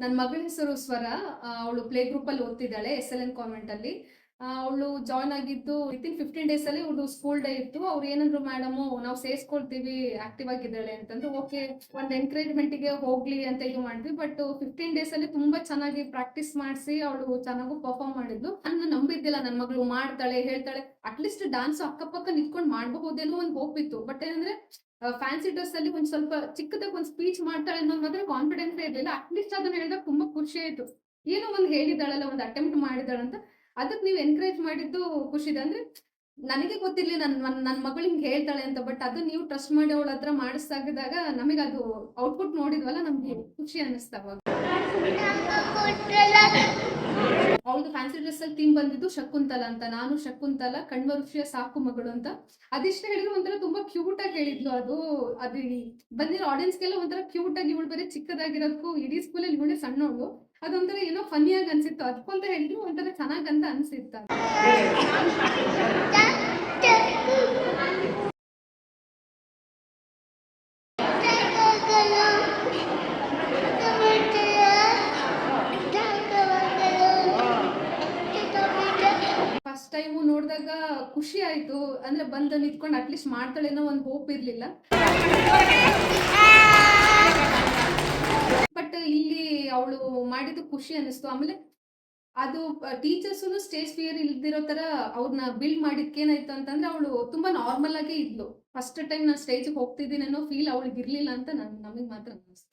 ನನ್ನ ಮಗಳ ಹೆಸರು ಸ್ವರ. ಅವಳು ಪ್ಲೇ ಗ್ರೂಪ್ ಅಲ್ಲಿ ಓದ್ತಿದ್ದಾಳೆ SLN ಕಾನ್ವೆಂಟ್ ಅಲ್ಲಿ. ಅವಳು ಜಾಯ್ನ್ ಆಗಿದ್ದು ವಿತಿನ್ 15 ಡೇಸ್ ಅಲ್ಲಿ ಅವ್ರದ್ದು ಸ್ಕೂಲ್ ಡೇ ಇತ್ತು. ಅವ್ರು ಏನಂದ್ರು, ಮೇಡಮು ನಾವು ಸೇರಿಸ್ಕೊಳ್ತೀವಿ, ಆಕ್ಟಿವ್ ಆಗಿದ್ದಾಳೆ ಅಂತಂದ್ರು. ಓಕೆ, ಒಂದು ಎನ್ಕರೇಜ್ಮೆಂಟ್ಗೆ ಹೋಗ್ಲಿ ಅಂತ ಇದು ಮಾಡಿದ್ವಿ. ಬಟ್ 15 ಡೇಸ್ ಅಲ್ಲಿ ತುಂಬಾ ಚೆನ್ನಾಗಿ ಪ್ರಾಕ್ಟೀಸ್ ಮಾಡಿಸಿ ಅವಳು ಚೆನ್ನಾಗೂ ಪರ್ಫಾರ್ಮ್ ಮಾಡಿದ್ಲು. ನಾನು ನಂಬಿದ್ದಿಲ್ಲ ನನ್ನ ಮಗಳು ಮಾಡ್ತಾಳೆ, ಹೇಳ್ತಾಳೆ, ಅಟ್ಲೀಸ್ಟ್ ಡಾನ್ಸ್ ಅಕ್ಕಪಕ್ಕ ನಿಂತ್ಕೊಂಡು ಮಾಡಬಹುದೇನೋ ಒಂದು ಹೋಪ್ ಇತ್ತು. ಬಟ್ ಏನಂದ್ರೆ ಫ್ಯಾನ್ಸಿ ಡ್ರೆಸ್ ಅಲ್ಲಿ ಒಂದ್ ಸ್ವಲ್ಪ ಚಿಕ್ಕದಾಗಿ ಒಂದು ಸ್ಪೀಚ್ ಮಾಡ್ತಾಳೆ ಅನ್ನೋ ಮಾತ್ರ ಕಾನ್ಫಿಡೆನ್ಸ್ ಇರಲಿಲ್ಲ. ಅಟ್ಲೀಸ್ಟ್ ಅದನ್ನ ಹೇಳಿದಾಗ ತುಂಬಾ ಖುಷಿ ಆಯ್ತು. ಏನೋ ಒಂದು ಹೇಳಿದಾಳಲ್ಲ, ಒಂದು ಅಟೆಂಪ್ಟ್ ಮಾಡಿದಾಳಂತ. ಅದಕ್ಕೆ ನೀವು ಎನ್ಕರೇಜ್ ಮಾಡಿದ್ದು ಖುಷಿ ಇದೆ. ಅಂದ್ರೆ ನನಗೆ ಗೊತ್ತಿರ್ಲಿ ನನ್ನ ಮಗಳು ಹಿಂಗೆ ಹೇಳ್ತಾಳೆ ಅಂತ. ಬಟ್ ಅದು ನೀವು ಟ್ರಸ್ಟ್ ಮಾಡಿ ಅವಳ ಹತ್ರ ಮಾಡಿಸ್ದಾಗಿದಾಗ ನಮಗೆ ಅದು ಔಟ್ಪುಟ್ ನೋಡಿದ್ವಲ್ಲ, ನಮ್ಗೆ ಖುಷಿ ಅನ್ನಿಸ್ತಾವ. ಅವ್ಳದು ಫ್ಯಾನ್ಸಿ ಡ್ರೆಸ್ ಅಲ್ಲಿ ಥೀಮ್ ಬಂದಿದ್ದು ಶಕುಂತಲ ಅಂತ. ನಾನು ಶಕುಂತಲ ಕಣ್ವ ಋಷಿಯ ಸಾಕು ಮಗಳು ಅಂತ. ಅದಿಷ್ಟು ಹೇಳಿದ್ರು ಒಂಥರ ತುಂಬಾ ಕ್ಯೂಟ್ ಆಗಿ ಹೇಳಿದ್ಲು. ಅದು ಬಂದಿರೋ ಆಡಿಯನ್ಸ್ಗೆಲ್ಲ ಒಂಥರ ಕ್ಯೂಟ್ ಆಗಿ, ಇವಳು ಬೇರೆ ಚಿಕ್ಕದಾಗಿರೋದಕ್ಕೂ ಇಡೀ ಸ್ಕೂಲಲ್ಲಿ ಇವಳೆ ಸಣ್ಣವಳು, ಅದೊಂಥರ ಏನೋ ಫನ್ನಿಯಾಗಿ ಅನ್ಸಿತ್ತು. ಅದಕ್ಕೊಂತ ಹೇಳಿದ್ರು ಒಂಥರ ಚೆನ್ನಾಗಂತ ಅನ್ಸಿತ್ತು. ಫಸ್ಟ್ ಟೈಮು ನೋಡಿದಾಗ ಖುಷಿ ಆಯ್ತು. ಅಂದ್ರೆ ಬಂದು ನಿಂತ್ಕೊಂಡು ಅಟ್ಲೀಸ್ಟ್ ಮಾಡ್ತಾಳೇನೋ ಒಂದು ಹೋಪ್ ಇರ್ಲಿಲ್ಲ. ಬಟ್ ಇಲ್ಲಿ ಅವಳು ಮಾಡಿದ್ದು ಖುಷಿ ಅನ್ನಿಸ್ತು. ಆಮೇಲೆ ಅದು ಟೀಚರ್ಸು ಸ್ಟೇಜ್ ಫಿಯರ್ ಇಲ್ದಿರೋ ತರ ಅವ್ರನ್ನ ಬಿಲ್ಡ್ ಮಾಡಿದ್ಕೆ ಏನಾಯ್ತು ಅಂತಂದ್ರೆ, ಅವಳು ತುಂಬಾ ನಾರ್ಮಲ್ ಆಗೇ ಇದ್ಲು. ಫಸ್ಟ್ ಟೈಮ್ ನಾನು ಸ್ಟೇಜ್ಗೆ ಹೋಗ್ತಿದ್ದೀನಿ ಅನ್ನೋ ಫೀಲ್ ಅವಳಿಗೆ ಇರ್ಲಿಲ್ಲ ಅಂತ ನಮಗೆ ಮಾತ್ರ ಅನಿಸ್ತು.